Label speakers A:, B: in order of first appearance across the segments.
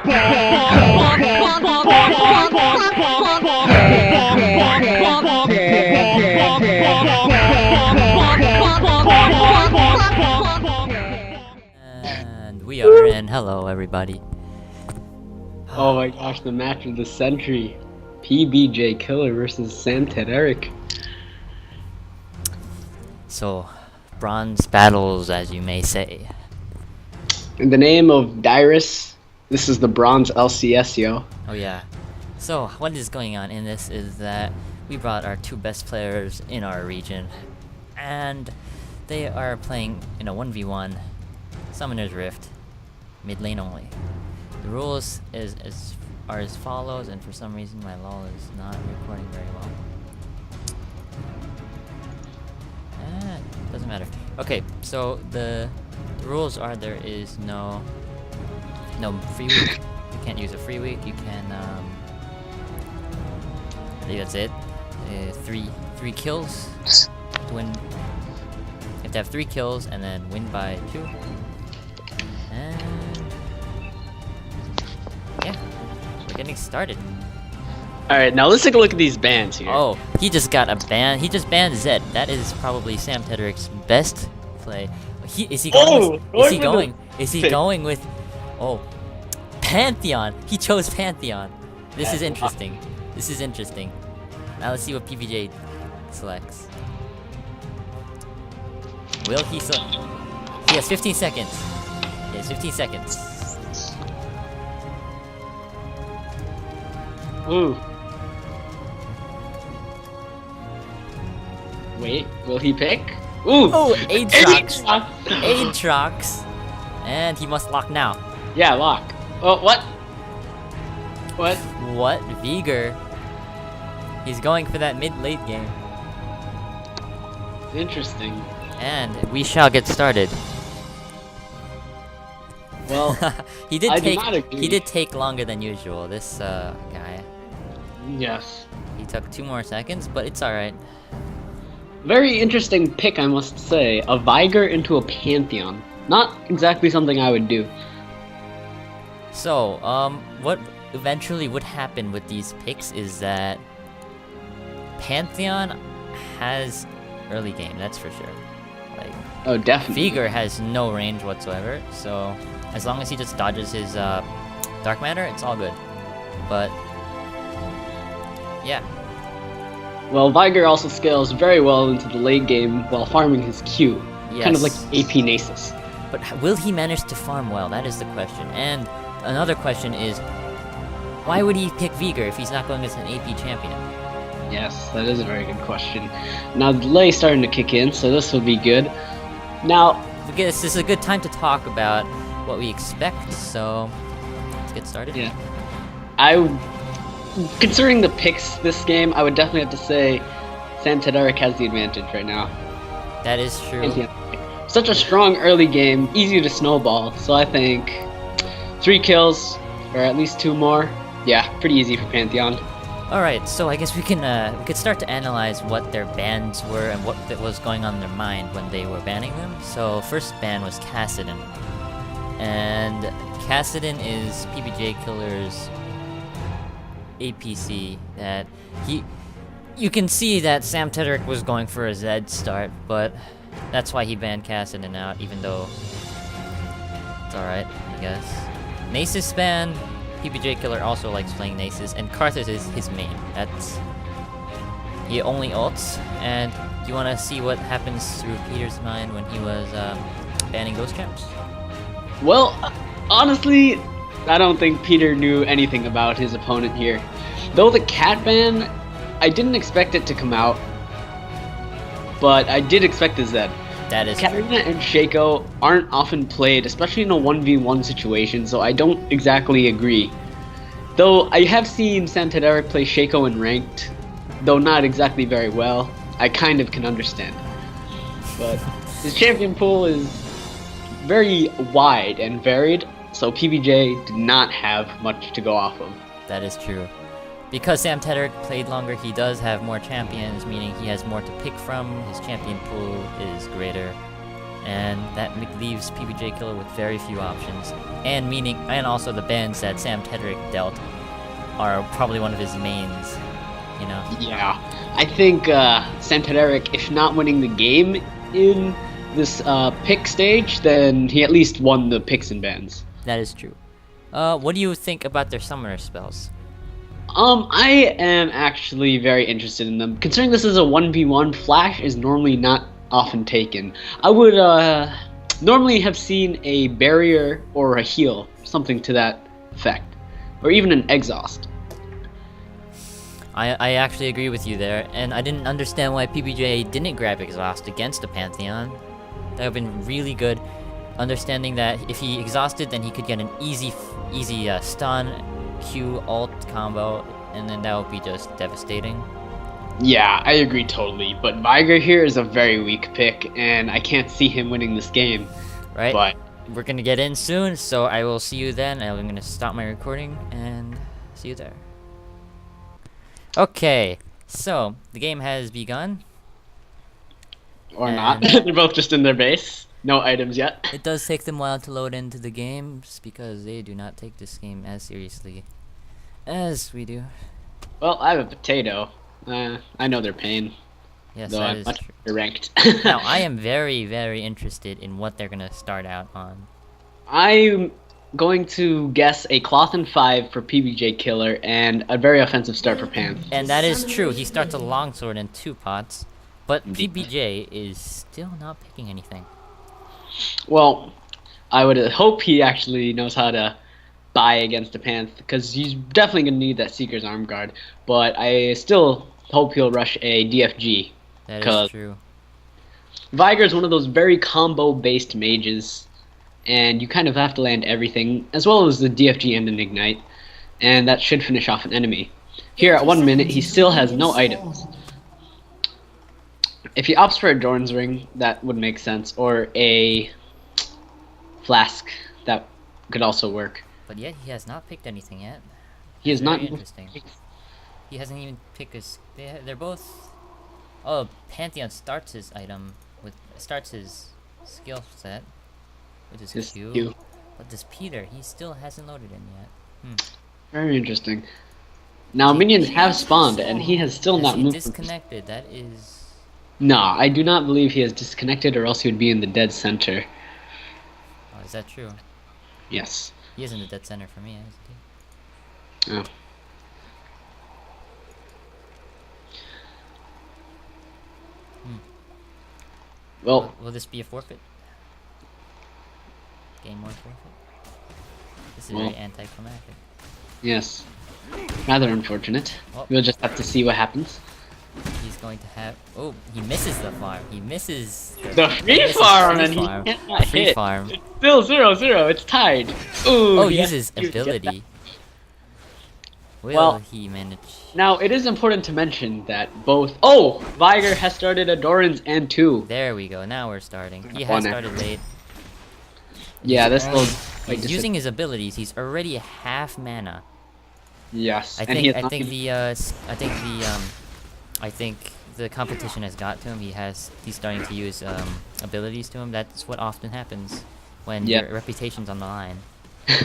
A: And we are in. Hello, everybody.
B: Oh my gosh, the match of the century. PBJ Killer versus Sam Eric.
A: So, bronze battles, as you may say.
B: In the name of Dyrus, this is the bronze LCS, yo.
A: Oh yeah. So, what is going on in this is that we brought our two best players in our region, and they are playing in a 1v1 Summoner's Rift, mid lane only. The rules are as follows, and for some reason my LoL is not recording very well. Doesn't matter. Okay, so the rules are there is no free week. You can't use a free week. You can I think that's it. Three kills to win. You have to have 3 kills and then win by 2. And yeah, we're getting started.
B: Alright, now let's take a look at these bans here.
A: Oh, he just got a ban. He just banned Zed. That is probably Sam Tedderic's best play. Is he going with oh, Pantheon? He chose Pantheon. This is interesting. This is interesting. Now let's see what PBJ selects. Will he select? He has 15 seconds. He has 15 seconds.
B: Ooh. Wait, will he pick? Ooh!
A: Oh, Aatrox! Aatrox! And he must lock now.
B: Yeah, lock. Oh, what? What?
A: What? Vigor? He's going for that mid-late game.
B: Interesting.
A: And we shall get started.
B: Well,
A: he did take longer than usual, this guy.
B: Yes.
A: He took 2 more seconds, but it's alright.
B: Very interesting pick, I must say. A Vigor into a Pantheon. Not exactly something I would do.
A: So, what eventually would happen with these picks is that Pantheon has early game, that's for sure. Like,
B: oh, definitely.
A: Vigor has no range whatsoever, so as long as he just dodges his Dark Matter, it's all good. But yeah.
B: Well, Vigor also scales very well into the late game while farming his Q.
A: Yes.
B: Kind of like AP Nasus.
A: But will he manage to farm well? That is the question. And another question is, why would he pick Vigor if he's not going against an AP champion?
B: Yes, that is a very good question. Now, the delay is starting to kick in, so this will be good. Now,
A: this is a good time to talk about what we expect, so let's get started.
B: Yeah. Considering the picks this game, I would definitely have to say Sam Eric has the advantage right now.
A: That is true.
B: Such a strong early game, easy to snowball, so I think 3 kills, or at least 2 more. Yeah, pretty easy for Pantheon.
A: Alright, so I guess we could start to analyze what their bans were and what was going on in their mind when they were banning them. So first ban was Kassadin. And Kassadin is PBJ Killer's APC that you can see that Sam Tederic was going for a Zed start, but that's why he banned Kassadin out, even though it's alright, I guess. Nasus ban, PBJ Killer also likes playing Nasus, and Karthus is his main. He only ults, and do you want to see what happens through Peter's mind when he was banning those champs?
B: Well, honestly, I don't think Peter knew anything about his opponent here. Though the cat ban, I didn't expect it to come out, but I did expect the Zed.
A: That is
B: Katarina and Shaco aren't often played, especially in a 1v1 situation, so I don't exactly agree. Though I have seen Sam Tederic play Shaco in ranked, though not exactly very well, I kind of can understand. But his champion pool is very wide and varied, so PBJ did not have much to go off of.
A: That is true. Because Sam Tederic played longer, he does have more champions, meaning he has more to pick from, his champion pool is greater, and that leaves PBJ Killer with very few options. And also the bans that Sam Tedrick dealt are probably one of his mains, you know?
B: Yeah, I think Sam Tedrick, if not winning the game in this pick stage, then he at least won the picks and bans.
A: That is true. What do you think about their summoner spells?
B: I am actually very interested in them. Considering this is a 1v1, Flash is normally not often taken. I would normally have seen a barrier or a heal, something to that effect, or even an exhaust.
A: I actually agree with you there, and I didn't understand why PBJ didn't grab exhaust against the Pantheon. That would have been really good, understanding that if he exhausted, then he could get an easy stun, Q, ult combo, and then that would be just devastating.
B: Yeah, I agree totally, but Viger here is a very weak pick, and I can't see him winning this game.
A: Right?
B: But
A: we're gonna get in soon, so I will see you then. I'm gonna stop my recording and see you there. Okay, so the game has begun.
B: Or not. They're both just in their base. No items yet.
A: It does take them a while to load into the games because they do not take this game as seriously as we do.
B: Well, I have a potato. I know their pain.
A: Yes,
B: though
A: that
B: I'm
A: is
B: much
A: true.
B: ranked.
A: Now, I am very, very interested in what they're gonna start out on.
B: I'm going to guess a cloth and 5 for PBJ Killer and a very offensive start for Pan.
A: And that is true. He starts a longsword and 2 pots, but
B: Indeed.
A: PBJ is still not picking anything.
B: Well, I would hope he actually knows how to buy against the Panth, because he's definitely going to need that Seeker's Arm Guard. But I still hope he'll rush a DFG.
A: That is true.
B: Viger is one of those very combo-based mages, and you kind of have to land everything, as well as the DFG and an Ignite, and that should finish off an enemy. Here at 1 minute, he still has no items. If he opts for a Doran's Ring, that would make sense, or a Flask, that could also work.
A: But yet, he has not picked anything yet.
B: He is not.
A: Very interesting. He hasn't even picked his. They're both. Oh, Pantheon starts his skill set, which is
B: His
A: Q.
B: Q.
A: But this Peter, he still hasn't loaded in yet.
B: Very interesting. Now minions have spawned, and he has still not
A: Has he
B: moved.
A: disconnected? That is.
B: No, I do not believe he has disconnected, or else he would be in the dead center.
A: Oh, is that true?
B: Yes.
A: He is in the dead center for me, isn't he?
B: Oh. Well,
A: Will this be a forfeit? Game 1 forfeit? This is
B: Well.
A: very anticlimactic.
B: yes. Rather unfortunate.
A: Oh.
B: We'll just have to see what happens.
A: He's going to have. Oh, he misses the farm. He misses
B: The free
A: misses
B: farm,
A: free
B: and he
A: farm.
B: cannot
A: Free
B: hit.
A: farm.
B: It's still 0-0. It's tied. Ooh.
A: Oh,
B: yes,
A: uses
B: you get that.
A: ability. Will
B: Well,
A: he manage?
B: Now, it is important to mention that both... Oh! Viger has started a Doran's and 2.
A: There we go. Now we're starting. He
B: One
A: has started late.
B: Yeah, this will...
A: He's using his abilities. He's already half mana.
B: Yes.
A: I
B: and he
A: think.
B: has
A: I
B: not
A: think
B: been-
A: the. I think the competition has got to him. He's starting to use abilities to him. That's what often happens when
B: Yeah.
A: your reputation's on the line.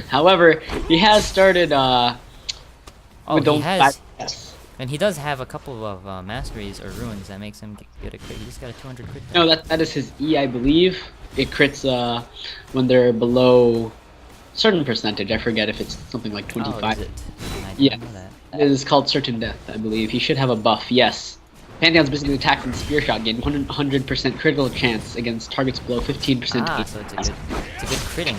B: However, he has started
A: Oh,
B: with
A: he
B: those
A: has,
B: yes.
A: and he does have a couple of masteries or runes that makes him get a crit. He just got a 200 crit.
B: No, that is his E, I believe. It crits when they're below certain percentage. I forget if it's something like 25.
A: Oh, is it? I didn't
B: Yeah.
A: know that.
B: It is called Certain Death, I believe. He should have a buff, yes. Pantheon's basically attacked and spear shot gain 100% critical chance against targets below 15%.
A: Ah, so it's a good critting.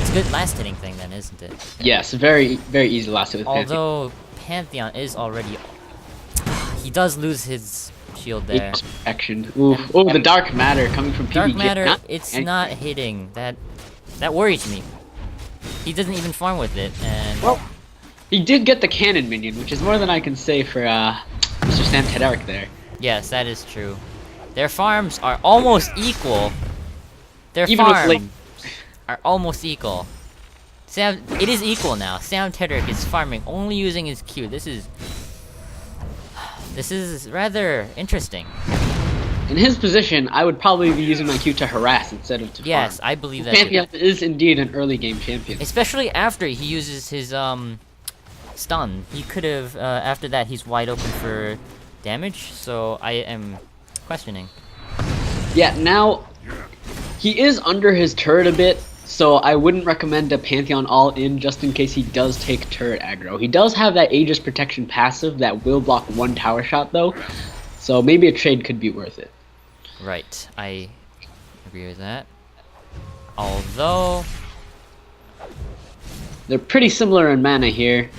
A: It's a good last hitting thing then, isn't it?
B: Yes, very, very easy last hit with Pantheon.
A: Although Pantheon is already, he does lose his shield there.
B: Action. Ooh, oh, the Dark Matter coming from PBJ.
A: Dark Matter,
B: Not-
A: it's not hitting. That worries me. He doesn't even farm with it, and
B: Well, he did get the cannon minion, which is more than I can say for Mr. Sam Tedaric there.
A: yes, that is true. Their farms are almost equal. Their
B: Even with
A: farms
B: late-
A: are almost equal. It is equal now. Sam Tedrick is farming only using his Q. This is rather interesting.
B: In his position, I would probably be using my Q to harass instead of to
A: Yes,
B: farm.
A: I believe that too.
B: Pantheon is indeed an early game champion.
A: Especially after he uses his stun. He could have after that he's wide open for damage, so I am questioning.
B: Yeah, now he is under his turret a bit, so I wouldn't recommend a Pantheon all in just in case he does take turret aggro. He does have that Aegis protection passive that will block one tower shot though, so maybe a trade could be worth it.
A: Right, I agree with that. Although
B: they're pretty similar in mana here.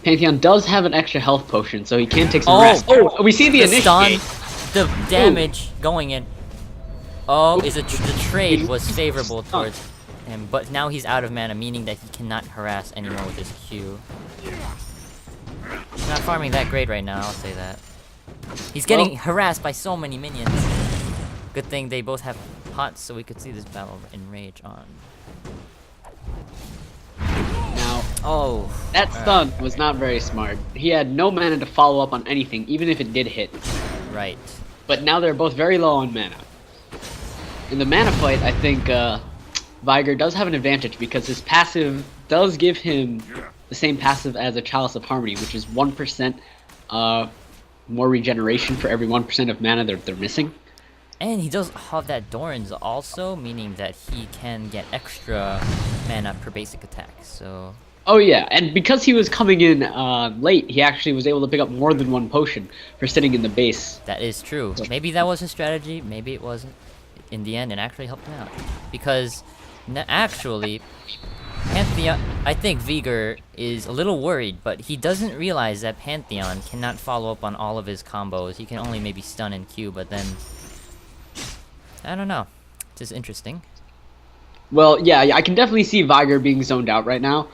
B: Pantheon does have an extra health potion, so he can take some rest. Oh, we see the
A: stun,
B: initiate.
A: the damage going in. Oh, the trade was favorable towards him, but now he's out of mana, meaning that he cannot harass anymore with his Q. He's not farming that great right now, I'll say that. He's getting harassed by so many minions. Good thing they both have pots, so we could see this battle in rage on.
B: Now, that stun was not very smart. He had no mana to follow up on anything, even if it did hit.
A: Right.
B: But now they're both very low on mana. In the mana fight, I think Viger does have an advantage because his passive does give him the same passive as a Chalice of Harmony, which is 1% more regeneration for every 1% of mana they're missing.
A: And he does have that Doran's also, meaning that he can get extra mana per basic attack, so...
B: Oh yeah, and because he was coming in late, he actually was able to pick up more than one potion for sitting in the base.
A: That is true. Maybe that was his strategy, maybe it wasn't. In the end, it actually helped him out. Because, actually, Pantheon... I think Viger is a little worried, but he doesn't realize that Pantheon cannot follow up on all of his combos. He can only maybe stun and Q, but then... I don't know. It's just interesting.
B: Well, yeah, I can definitely see Viger being zoned out right now.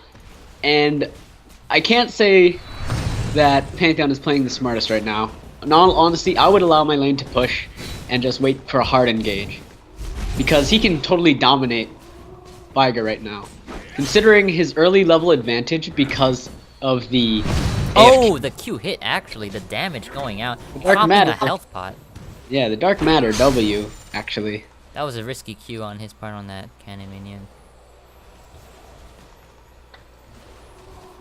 B: And I can't say that Pantheon is playing the smartest right now. In all honesty, I would allow my lane to push and just wait for a hard engage. Because he can totally dominate Viger right now. Considering his early level advantage because of the...
A: Oh, the Q hit, actually. The damage going out.
B: Dark Matter.
A: A health pot.
B: Yeah, the Dark Matter W, actually.
A: That was a risky Q on his part on that cannon minion.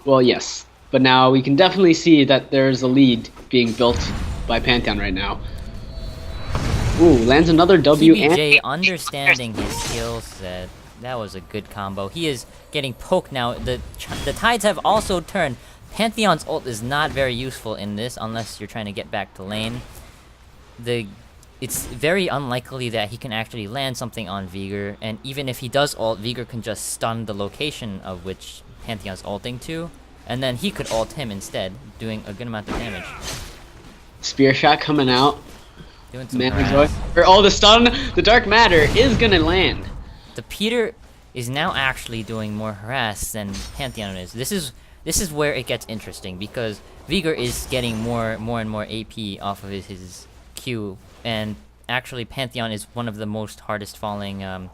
B: Well, yes. But now we can definitely see that there's a lead being built by Pantheon right now. Ooh, lands another W
A: PBJ understanding his skill set. That was a good combo. He is getting poked now. The tides have also turned. Pantheon's ult is not very useful in this unless you're trying to get back to lane. It's very unlikely that he can actually land something on Viger, and even if he does ult, Viger can just stun the location of which Pantheon's ulting to, and then he could ult him instead, doing a good amount of damage.
B: Spear shot coming out.
A: Doing some
B: the stun, the Dark Matter is gonna land.
A: The Peter is now actually doing more harass than Pantheon is. This is where it gets interesting because Viger is getting more and more AP off of his Q, and actually Pantheon is one of the most hardest falling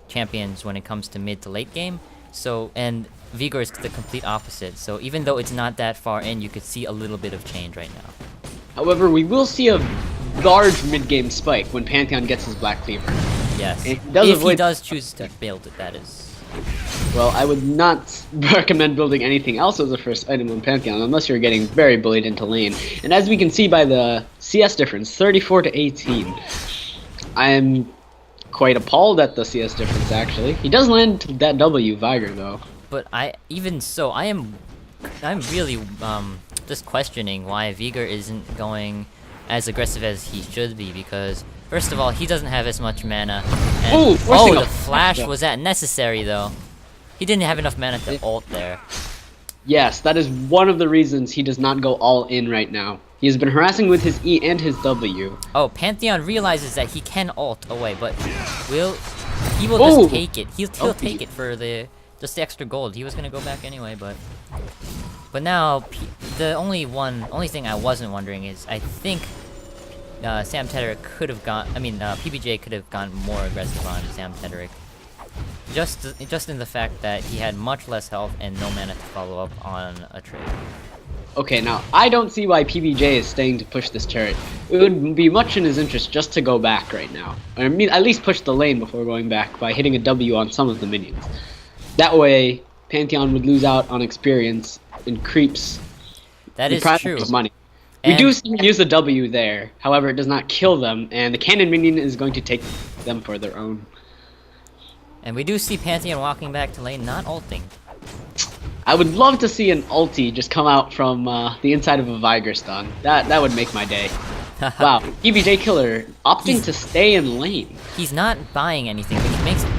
A: champions when it comes to mid to late game. So, and Viger is the complete opposite. So even though it's not that far in, you could see a little bit of change right now.
B: However, we will see a large mid-game spike when Pantheon gets his Black Cleaver.
A: Yes,
B: if
A: he does choose to build it, that is.
B: Well, I would not recommend building anything else as a first item on Pantheon unless you're getting very bullied into lane. And as we can see by the CS difference, 34 to 18, I am quite appalled at the CS difference, actually. He does land that W, Viger, though.
A: But I'm really just questioning why Viger isn't going as aggressive as he should be, because first of all, he doesn't have as much mana. And, the flash, was that necessary though? He didn't have enough mana to ult there.
B: Yes, that is one of the reasons he does not go all in right now. He has been harassing with his E and his W.
A: Oh, Pantheon realizes that he can ult away, but he will just take it. He'll take it for just the extra gold. He was gonna go back anyway, but now the only thing I wasn't wondering is I think Sam Tederick could have gone. I mean, PBJ could have gone more aggressive on Sam Tederick. just in the fact that he had much less health and no mana to follow up on a trade.
B: Okay, now, I don't see why PBJ is staying to push this turret. It would be much in his interest just to go back right now. I mean, at least push the lane before going back by hitting a W on some of the minions. That way, Pantheon would lose out on experience and creeps.
A: That is true.
B: Of money. We do see him use the W there, however, it does not kill them, and the cannon minion is going to take them for their own.
A: And we do see Pantheon walking back to lane, not ulting.
B: I would love to see an ulti just come out from the inside of a Viger stun. That would make my day. Wow, PBJ Killer opting to stay in lane.
A: He's not buying anything,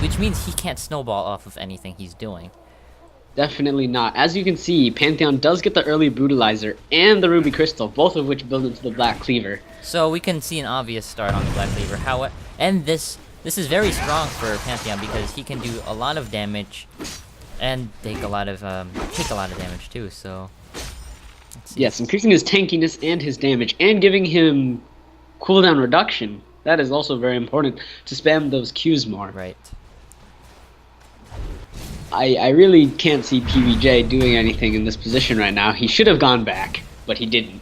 A: which means he can't snowball off of anything he's doing.
B: Definitely not. As you can see, Pantheon does get the early Brutalizer and the Ruby Crystal, both of which build into the Black Cleaver.
A: So we can see an obvious start on the Black Cleaver. And this is very strong for Pantheon because he can do a lot of damage and take a lot of damage too. So
B: yes, increasing his tankiness and his damage, and giving him cooldown reduction. That is also very important to spam those Qs more.
A: Right.
B: I really can't see PBJ doing anything in this position right now. He should have gone back, but he didn't.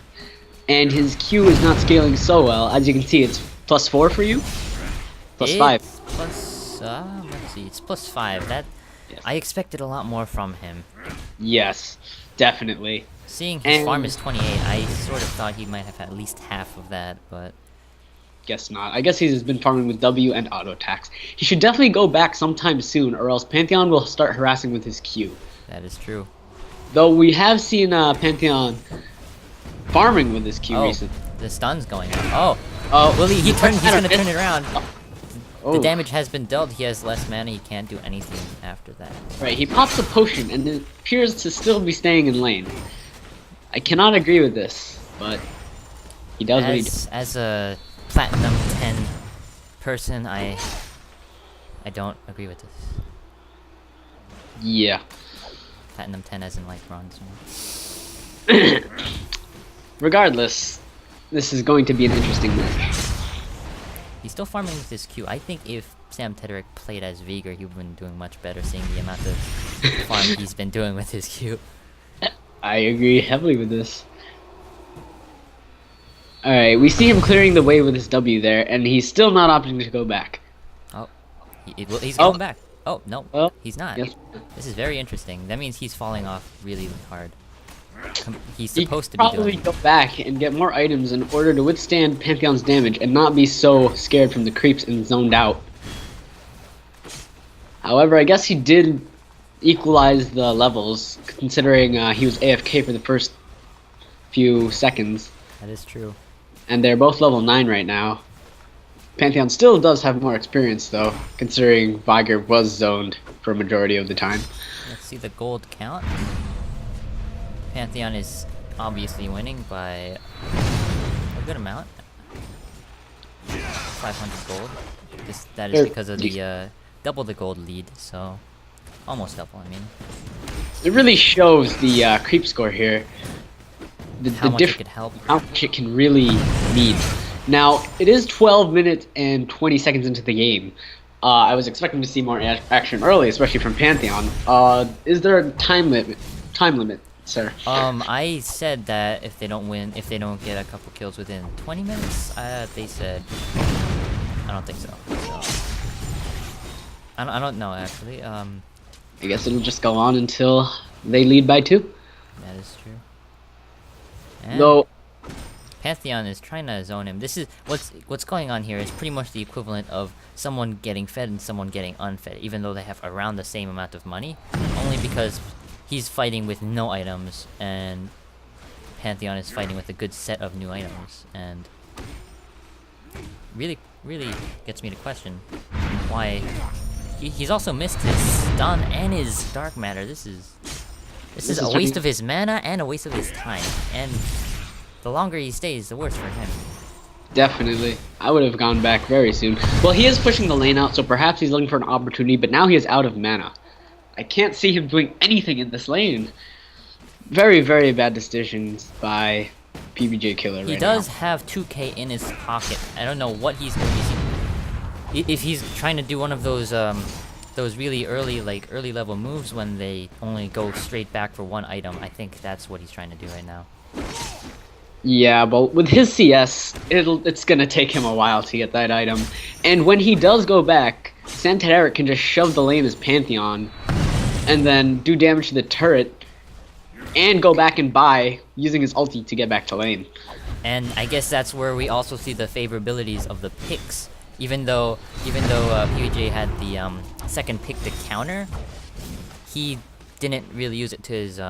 B: And his Q is not scaling so well. As you can see, it's +4 for you? +5.
A: Let's see, it's +5. That, yes. I expected a lot more from him.
B: Yes, definitely.
A: Seeing his farm is 28, I sort of thought he might have at least half of that, but...
B: Guess not. I guess he's been farming with W and auto attacks. He should definitely go back sometime soon, or else Pantheon will start harassing with his Q.
A: That is true.
B: Though we have seen Pantheon farming with his Q recently.
A: The stun's going on. Well, he's gonna turn it around. The damage has been dealt. He has less mana. He can't do anything after that.
B: Right. He pops a potion and it appears to still be staying in lane. I cannot agree with this, but he does what he does.
A: As a Platinum 10 person, I don't agree with this.
B: Yeah.
A: Platinum 10 as in like bronze.
B: Regardless, this is going to be an interesting match.
A: He's still farming with his Q. I think if Sam Tederick played as Veigar, he would have been doing much better, seeing the amount of farm he's been doing with his Q.
B: I agree heavily with this. Alright, we see him clearing the way with his W there, and he's still not opting to go back.
A: Oh, he's going back. Oh, no, he's not.
B: Yes.
A: This is very interesting. That means he's falling off really hard. He's supposed to be
B: probably go back and get more items in order to withstand Pantheon's damage and not be so scared from the creeps and zoned out. However, I guess he did equalize the levels, considering he was AFK for the first few seconds.
A: That is true.
B: And they're both level 9 right now. Pantheon still does have more experience, though, considering Veigar was zoned for a majority of the time.
A: Let's see the gold count. Pantheon is obviously winning by a good amount. 500 gold. That is because of the double the gold lead, so almost double, I mean.
B: It really shows the creep score here.
A: How much it could help.
B: How much it can really mean. Now, it is 12 minutes and 20 seconds into the game. I was expecting to see more action early, especially from Pantheon. Is there a time limit, sir?
A: I said that if they don't get a couple kills within 20 minutes, they said... I don't think so. I don't know, actually.
B: I guess it'll just go on until they lead by 2.
A: That is true. And
B: Though
A: Pantheon is trying to zone him. This is what's going on here is pretty much the equivalent of someone getting fed and someone getting unfed, even though they have around the same amount of money, only because he's fighting with no items and Pantheon is fighting with a good set of new items, and really gets me to question why he's also missed his stun and his dark matter. This is a waste of his mana and a waste of his time, and the longer he stays, the worse for him.
B: Definitely. I would have gone back very soon. Well, he is pushing the lane out, so perhaps he's looking for an opportunity, but now he is out of mana. I can't see him doing anything in this lane. Very, very bad decisions by PBJ Killer right now.
A: He does have 2k in his pocket. I don't know what he's going to be. If he's trying to do one of those those really early, like early level moves when they only go straight back for one item. I think that's what he's trying to do right now.
B: Yeah, but with his CS, it's gonna take him a while to get that item. And when he does go back, Samtederic can just shove the lane as Pantheon, and then do damage to the turret, and go back and buy using his ulti to get back to lane.
A: And I guess that's where we also see the favorabilities of the picks. Even though PBJ had the second pick to counter, he didn't really use it to his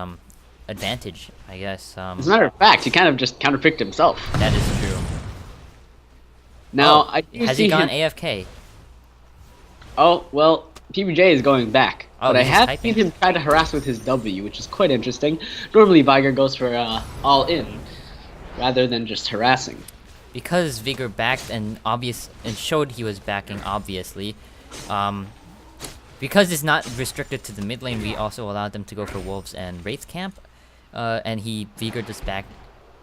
A: advantage, I guess.
B: As a matter of fact, he kind of just counterpicked himself.
A: That is true.
B: Now,
A: has he gone AFK?
B: Oh, well, PBJ is going back.
A: Oh,
B: but I have seen him try to harass with his W, which is quite interesting. Normally, Viger goes for all-in, rather than just harassing.
A: Because Vigor backed and showed he was backing, obviously. Because it's not restricted to the mid lane, we also allowed them to go for Wolves and Wraith Camp. And Vigor just backed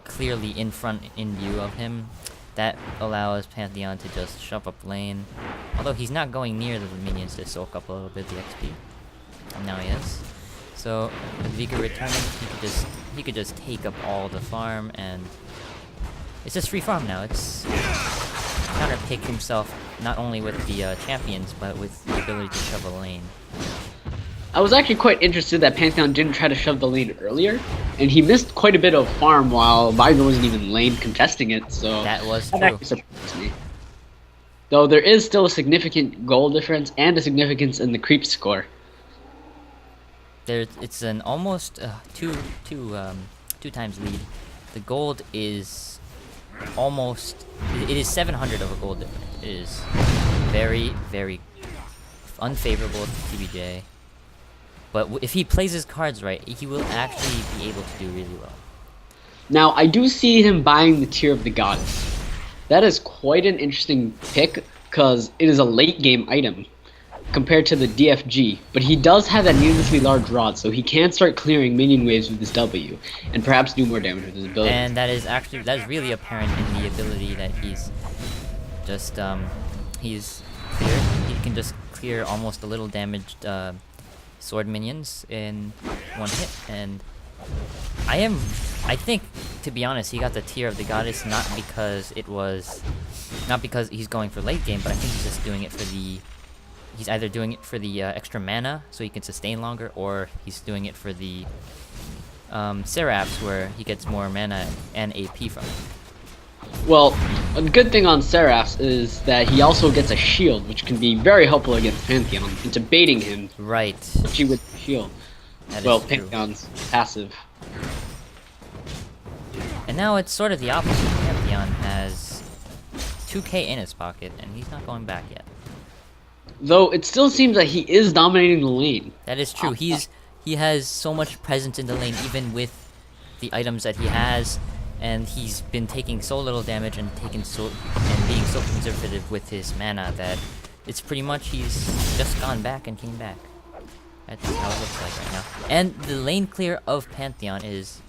A: clearly in front, in view of him. That allows Pantheon to just shove up lane. Although he's not going near the minions to soak up a little bit of the XP. And now he is. So with Vigor returning, he could just take up all the farm, and it's just free farm now. It's counterpick himself not only with the champions, but with the ability to shove a lane.
B: I was actually quite interested that Pantheon didn't try to shove the lane earlier, and he missed quite a bit of farm while Viger wasn't even lane contesting it, so
A: that was true.
B: That actually surprised me. Though there is still a significant goal difference and a significance in the creep score.
A: It's an almost two times lead. The gold is almost, it is 700 of a gold difference. It is very, very unfavorable to TBJ. But if he plays his cards right, he will actually be able to do really well.
B: Now, I do see him buying the Tear of the Goddess. That is quite an interesting pick, because it is a late game item compared to the DFG, but he does have that needlessly large rod, so he can start clearing minion waves with his W, and perhaps do more damage with his ability.
A: And that is really apparent in the ability that he's just he's clear. He can just clear almost a little damaged sword minions in one hit, and I think, to be honest, he got the Tear of the Goddess not because he's going for late game, but I think he's just doing it for the. He's either doing it for the extra mana, so he can sustain longer, or he's doing it for the Seraphs, where he gets more mana and AP from it.
B: Well, a good thing on Seraphs is that he also gets a shield, which can be very helpful against Pantheon, into baiting him.
A: Right.
B: Especially with the shield. Well, Pantheon's passive.
A: And now it's sort of the opposite. Pantheon has 2k in his pocket, and he's not going back yet.
B: Though it still seems that he is dominating the lane.
A: That is true. He has so much presence in the lane, even with the items that he has, and he's been taking so little damage and being so conservative with his mana that it's pretty much he's just gone back and came back. That's how it looks like right now. And the lane clear of Pantheon is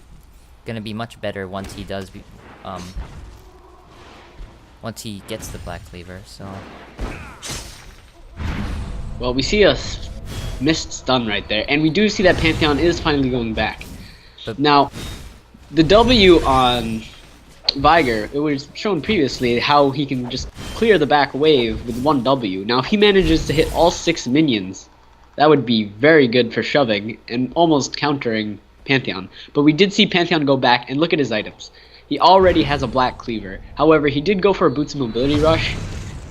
A: gonna be much better once he does once he gets the Black Cleaver. So.
B: Well, we see a missed stun right there, and we do see that Pantheon is finally going back.
A: But
B: now, the W on Viger, it was shown previously how he can just clear the back wave with one W. Now, if he manages to hit all 6 minions, that would be very good for shoving and almost countering Pantheon. But we did see Pantheon go back, and look at his items. He already has a Black Cleaver. However, he did go for a Boots of Mobility Rush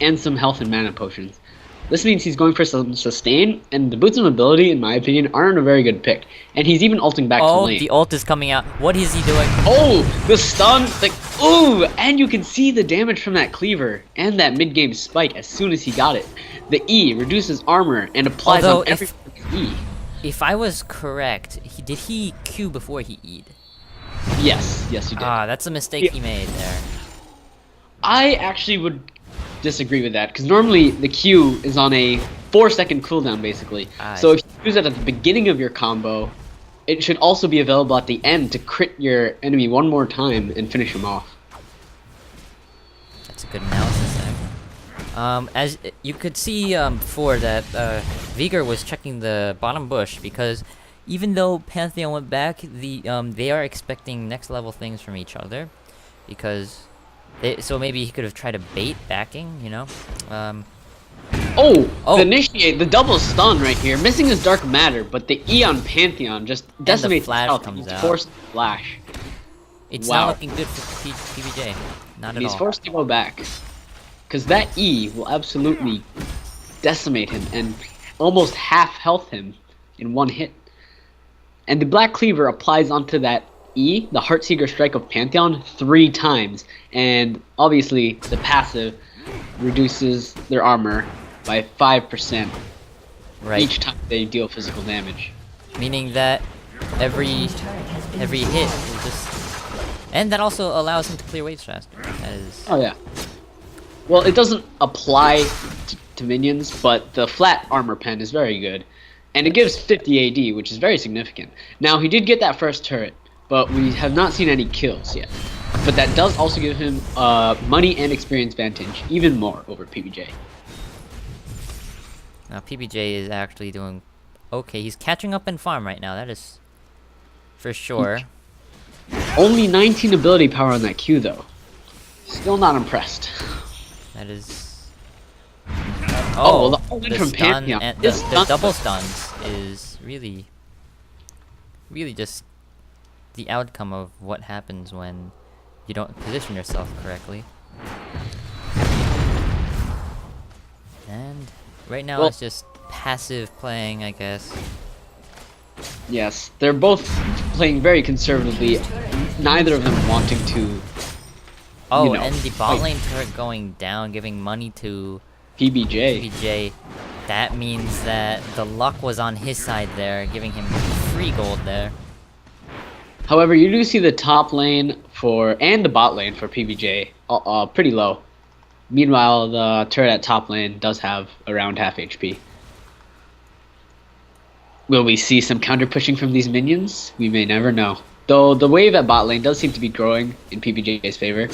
B: and some health and mana potions. This means he's going for some sustain, and the Boots of Mobility, in my opinion, aren't a very good pick. And he's even ulting back to lane.
A: Oh, the ult is coming out. What is he doing?
B: Oh, the stun! Ooh! And you can see the damage from that cleaver and that mid-game spike as soon as he got it. The E reduces armor and applies on every E.
A: If I was correct, did he Q before he E'd?
B: Yes, he did.
A: Ah, that's a mistake he made there.
B: I actually would disagree with that, because normally the Q is on a 4-second cooldown, basically. So if you use it at the beginning of your combo, it should also be available at the end to crit your enemy one more time and finish him off.
A: That's a good analysis there. As you could see before that Vigor was checking the bottom bush because even though Pantheon went back, they are expecting next level things from each other because so maybe he could have tried to bait backing, you know.
B: Oh,
A: Oh.
B: the initiate, the double stun right here, missing his dark matter, but the E on Pantheon just decimates
A: flash
B: himself.
A: comes
B: He's
A: out.
B: forced to flash.
A: It's
B: Wow.
A: not looking good for PBJ. Not at
B: He's
A: all.
B: forced to go back. Because that E will absolutely decimate him and almost half health him in one hit. And the Black Cleaver applies onto that E, the Heartseeker Strike of Pantheon, 3 times. And obviously, the passive reduces their armor by 5%
A: Right.
B: each time they deal physical damage.
A: Meaning that every hit is just, and that also allows him to clear waves faster. That is.
B: Oh, yeah. Well, it doesn't apply to minions, but the flat armor pen is very good. And it gives 50 AD, which is very significant. Now, he did get that first turret, but we have not seen any kills yet. But that does also give him money and experience advantage, even more over PBJ.
A: Now PBJ is actually doing okay. He's catching up in farm right now. That is for sure.
B: Only 19 ability power on that Q, though. Still not impressed.
A: That is.
B: Oh, well, the all-in
A: the
B: from
A: stun
B: Pantheon.
A: and
B: This
A: the
B: stun-
A: double stuns is really just the outcome of what happens when you don't position yourself correctly. And right now
B: Well-
A: it's just passive playing, I guess.
B: Yes, they're both playing very conservatively. Neither of them wanting to.
A: Oh,
B: You know,
A: and the bot
B: fight.
A: lane turret going down, giving money to
B: PBJ.
A: PBJ. That means that the luck was on his side there, giving him free gold there.
B: However, you do see the top lane and the bot lane for PBJ pretty low. Meanwhile, the turret at top lane does have around half HP. Will we see some counter pushing from these minions? We may never know. Though the wave at bot lane does seem to be growing in PBJ's favor.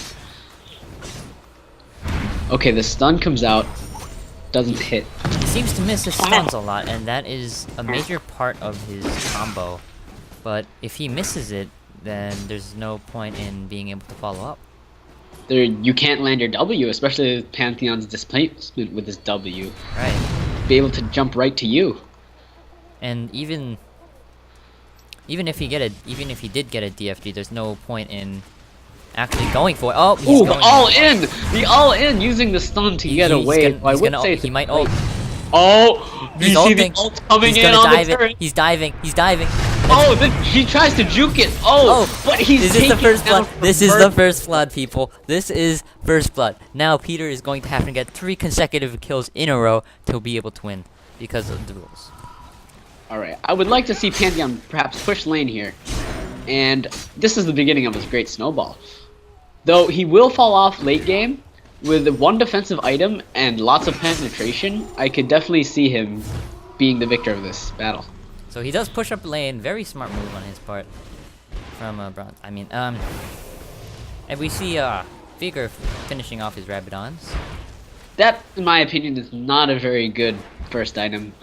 B: Okay, the stun comes out. Doesn't hit.
A: He seems to miss his stuns a lot, and that is a major part of his combo. But if he misses it, then there's no point in being able to follow up.
B: You can't land your W, especially with Pantheon's displacement with his W.
A: Right.
B: Be able to jump right to you.
A: And even if he did get a DFG, there's no point in actually going for it. Oh, he's
B: Ooh,
A: going
B: the all in using the stun to get away. I would say
A: he might ult.
B: Oh, you
A: He's
B: see the
A: ulting.
B: ult coming
A: He's
B: in
A: gonna
B: on
A: dive
B: the
A: it.
B: turret.
A: He's diving. He's diving.
B: Oh, he tries to juke it. Oh, but he's
A: This is the
B: taking
A: first
B: down
A: blood.
B: from
A: This is
B: birth.
A: the first blood, people. This is first blood. Now Peter is going to have to get 3 consecutive kills in a row to be able to win because of the rules.
B: Alright, I would like to see Pantheon perhaps push lane here. And this is the beginning of his great snowball. Though he will fall off late game, with 1 defensive item and lots of penetration, I could definitely see him being the victor of this battle.
A: So he does push up lane. Very smart move on his part from Bronze. I mean, and we see Vigor finishing off his Rabadons.
B: That, in my opinion, is not a very good first item.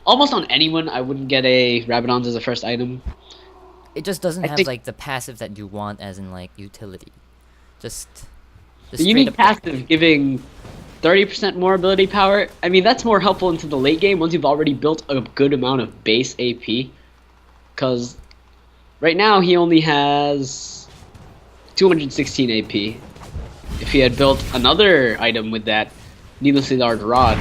B: Almost on anyone, I wouldn't get a Rabadons as a first item.
A: It just doesn't
B: I
A: have
B: think-
A: like the passive that you want, as in like utility. Just
B: The
A: straight
B: unique
A: up-
B: passive giving 30% more ability power, I mean, that's more helpful into the late game once you've already built a good amount of base AP. Because right now he only has 216 AP. If he had built another item with that needlessly large rod,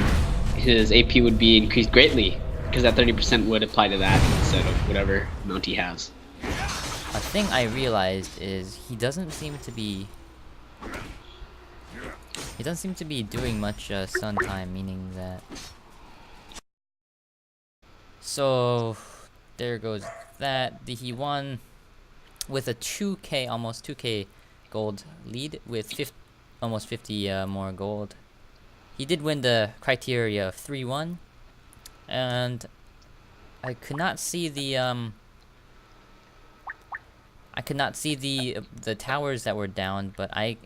B: his AP would be increased greatly. Because that 30% would apply to that instead of whatever amount he has.
A: A thing I realized is he doesn't seem to be doing much sun time, meaning that. So there goes that. He won with a 2k, almost 2k gold lead with almost 50 more gold. He did win the criteria of 3-1, and I could not see the the towers that were down, but I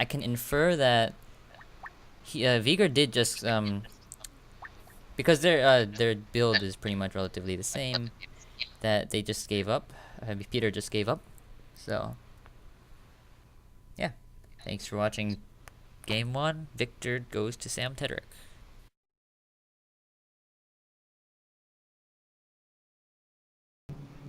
A: can infer that Vigor did just because their build is pretty much relatively the same, that they just gave up. Peter just gave up. So yeah, thanks for watching Game 1. Victor goes to Sam Tedrick.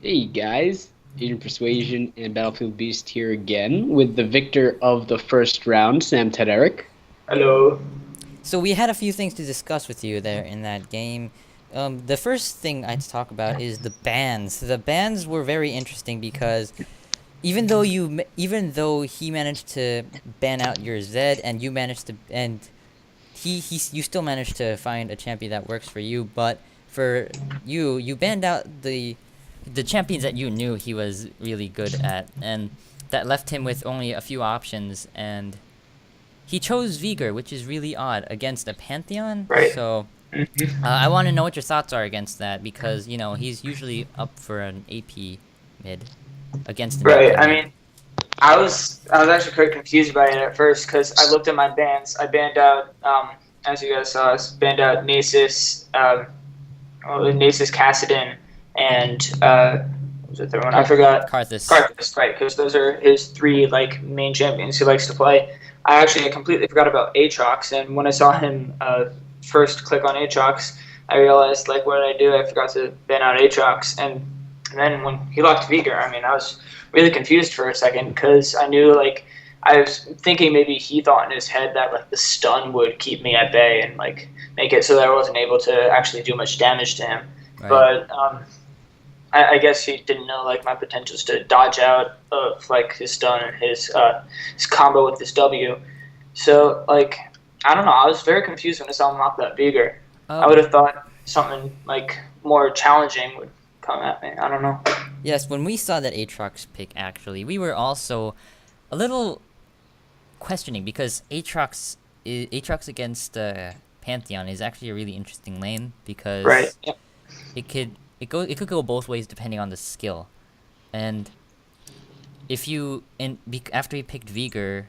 B: Hey guys, AzNPersuasion and Battlefieldbeast here again with the victor of the first round, Sam Tedrick.
C: Hello.
A: So we had a few things to discuss with you there in that game. The first thing I'd talk about is the bans. The bans were very interesting because even though he managed to ban out your Zed and you managed to you still managed to find a champion that works for you, but for you banned out the champions that you knew he was really good at, and that left him with only a few options, and he chose Vigor, which is really odd, against a Pantheon.
C: Right.
A: So I want to know what your thoughts are against that, because he's usually up for an AP mid against an
C: Right.
A: AP
C: I
A: mid.
C: mean, I was actually quite confused by it at first because I looked at my bans. I banned out, as you guys saw, I banned out Nasus, Nasus Kassadin, and what was the third one? I forgot.
A: Karthus.
C: Karthus, right? Because those are his three main champions he likes to play. I completely forgot about Aatrox, and when I saw him first click on Aatrox, I realized what did I do? I forgot to ban out Aatrox, and then when he locked Vigor, I was really confused for a second because I knew I was thinking maybe he thought in his head that the stun would keep me at bay and make it so that I wasn't able to actually do much damage to him.
A: Right.
C: But I guess he didn't know my potentials to dodge out of his stun and his combo with this W. So I don't know. I was very confused when I saw him lock that Vigor. I would have thought something more challenging would come at me. I don't know.
A: Yes, when we saw that Aatrox pick, actually, we were also a little questioning, because Aatrox against Pantheon is actually a really interesting lane, because
C: Right. Yep.
A: it could go both ways depending on the skill. And if after he picked Vigor,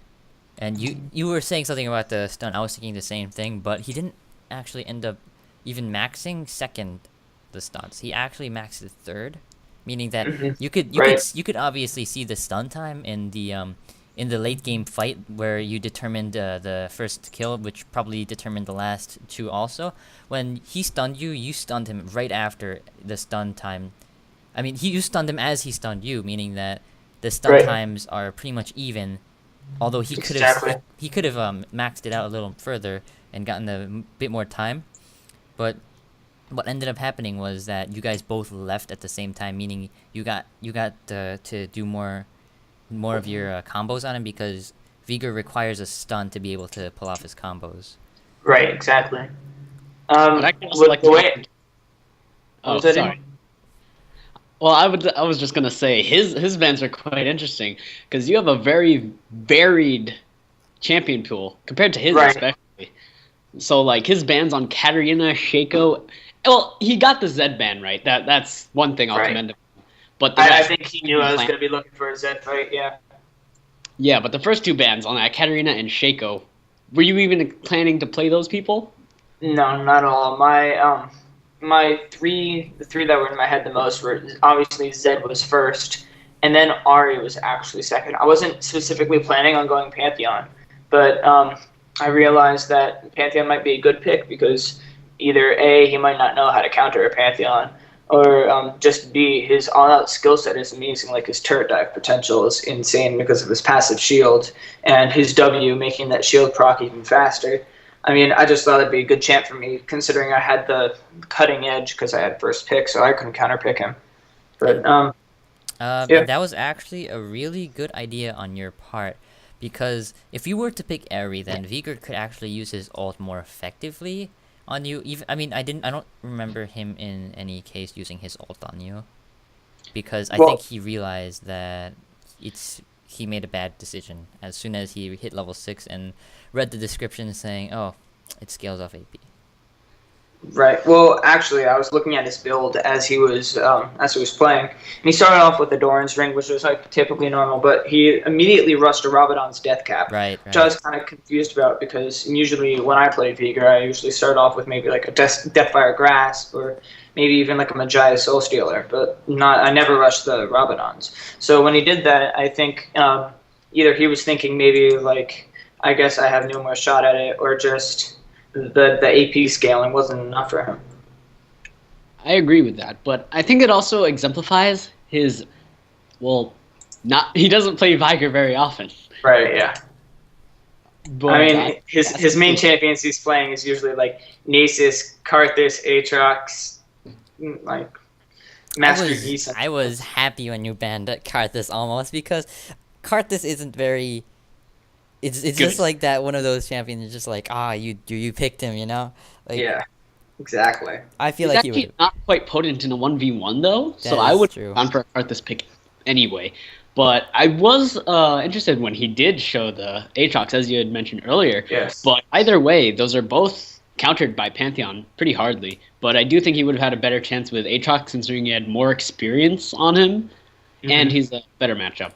A: and you were saying something about the stun, I was thinking the same thing, but he didn't actually end up even maxing second the stuns. He actually maxed it third, meaning that you could obviously see the stun time in the late game fight where you determined the first kill, which probably determined the last two also. When he stunned you, you stunned him right after the stun time. I mean, you stunned him as he stunned you, meaning that the stun times are pretty much even. Although he could have maxed it out a little further and gotten a bit more time, but what ended up happening was that you guys both left at the same time, meaning you got to do more of your combos on him, because Vigor requires a stun to be able to pull off his combos.
C: Right. Exactly.
B: But I can also
C: Oh, sorry.
B: Well, I was just gonna say his bans are quite interesting because you have a very varied champion pool compared to his, especially. So his bans on Katarina, Shaco. Well, he got the Zed ban right. That's one thing I'll commend him. But
C: I think he knew I was gonna be looking for a Zed fight. Yeah.
B: Yeah, but the first two bans on Katarina and Shaco, were you even planning to play those people?
C: No, not at all. The three that were in my head the most were obviously Zed was first, and then Ahri was actually second. I wasn't specifically planning on going Pantheon, but I realized that Pantheon might be a good pick because either A, he might not know how to counter a Pantheon, or just B, his all-out skill set is amazing. His turret dive potential is insane because of his passive shield, and his W making that shield proc even faster. I just thought it'd be a good champ for me, considering I had the cutting edge because I had first pick, so I couldn't counterpick him. But
A: that was actually a really good idea on your part, because if you were to pick Eri, then Vigor could actually use his ult more effectively on you. I don't remember him in any case using his ult on you, because I think he realized that he made a bad decision as soon as he hit level 6 and read the description saying, "Oh, it scales off AP."
C: Right. Well, actually, I was looking at his build as he was playing, and he started off with the Doran's Ring, which was like typically normal, but he immediately rushed to Rabadon's Death Cap,
A: Right,
C: which I
A: right.
C: was kind of confused about because usually when I played Veigar, I usually start off with maybe like a Deathfire Grasp or maybe even like a Magi Soul Stealer, but not. I never rushed the Rabadons. So when he did that, I think either he was thinking maybe like I guess I have no more shot at it, or just the AP scaling wasn't enough for him.
B: I agree with that, but I think it also exemplifies his, well, not he doesn't play Viger very often.
C: Right. Yeah.
B: But
C: I mean, his main champions he's playing is usually like Nasus, Karthus, Aatrox, like Master Yi.
A: I was happy when you banned Karthus almost because Karthus isn't very. It's
B: Good.
A: just like that one of those champions. It's just like you picked him, you know. Like,
C: Yeah. Exactly.
A: I feel
B: he's
A: like he
B: actually
A: would.
B: not quite potent in a 1v1 though, so
A: That
B: I
A: is
B: would
A: true.
B: have gone for a Karthus pick anyway. But I was interested when he did show the Aatrox, as you had mentioned earlier.
C: Yes.
B: But either way, those are both countered by Pantheon pretty hardly. But I do think he would have had a better chance with Aatrox, considering he had more experience on him, and he's a better matchup.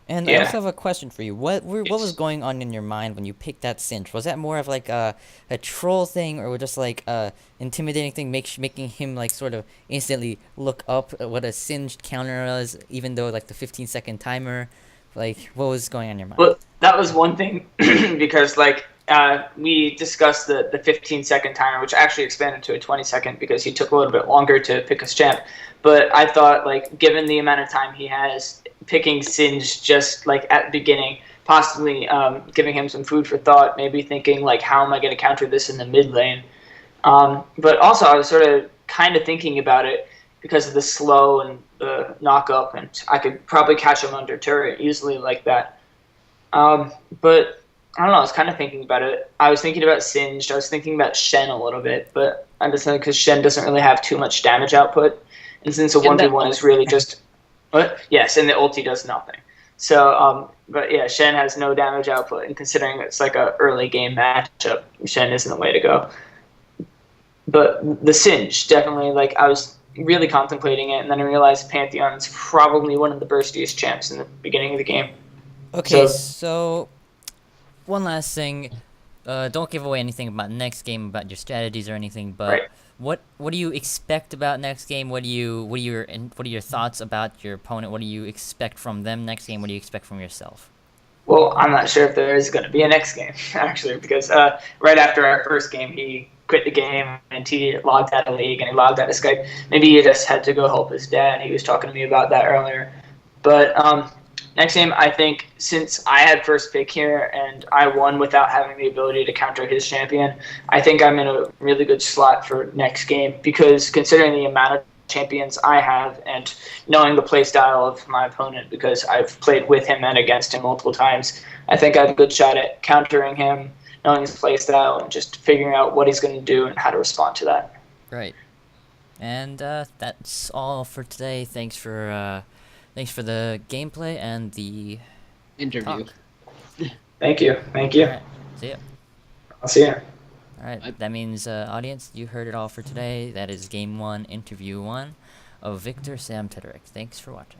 A: And I
C: Yeah.
A: also have a question for you. What was going on in your mind when you picked that cinch? Was that more of like a troll thing, or just like a intimidating thing, making him like sort of instantly look up at what a singed counter was, even though like the 15-second timer? Like, what was going on in your mind?
C: Well, that was one thing because like we discussed the 15-second timer, which actually expanded to a 20-second because he took a little bit longer to pick his champ. But I thought, like, given the amount of time he has picking Singe just like at the beginning, possibly giving him some food for thought, maybe thinking like, how am I going to counter this in the mid lane? But also, I was sort of kind of thinking about it because of the slow and the knock up, and I could probably catch him under turret easily like that. But I don't know. I was kind of thinking about it. I was thinking about Singed. I was thinking about Shen a little bit, but I just think because Shen doesn't really have too much damage output, and since a
B: And that
C: 1v1 is really just what? Yes, and the ulti does nothing. So, but yeah, Shen has no damage output, and considering it's like a early game matchup, Shen isn't the way to go. But the Singe, definitely, like, I was really contemplating it, and then I realized Pantheon's probably one of the burstiest champs in the beginning of the game.
A: Okay, so one last thing. Don't give away anything about next game, about your strategies or anything. But
C: Right.
A: what do you expect about next game? What are your thoughts about your opponent? What do you expect from them next game? What do you expect from yourself?
C: Well, I'm not sure if there is going to be a next game, actually, because right after our first game, he quit the game and he logged out of League and he logged out of Skype. Maybe he just had to go help his dad. He was talking to me about that earlier. But next game, I think since I had first pick here and I won without having the ability to counter his champion, I think I'm in a really good slot for next game because considering the amount of champions I have and knowing the playstyle of my opponent because I've played with him and against him multiple times, I think I have a good shot at countering him, knowing his playstyle, and just figuring out what he's going to do and how to respond to that.
A: Right. And that's all for today. Thanks for the gameplay and the
B: Interview.
A: talk.
C: Thank you. Thank you.
A: All right. See ya.
C: I'll see you.
A: All right. That means, audience, you heard it all for today. That is Game 1, Interview 1 of Victor Sam Tederick. Thanks for watching.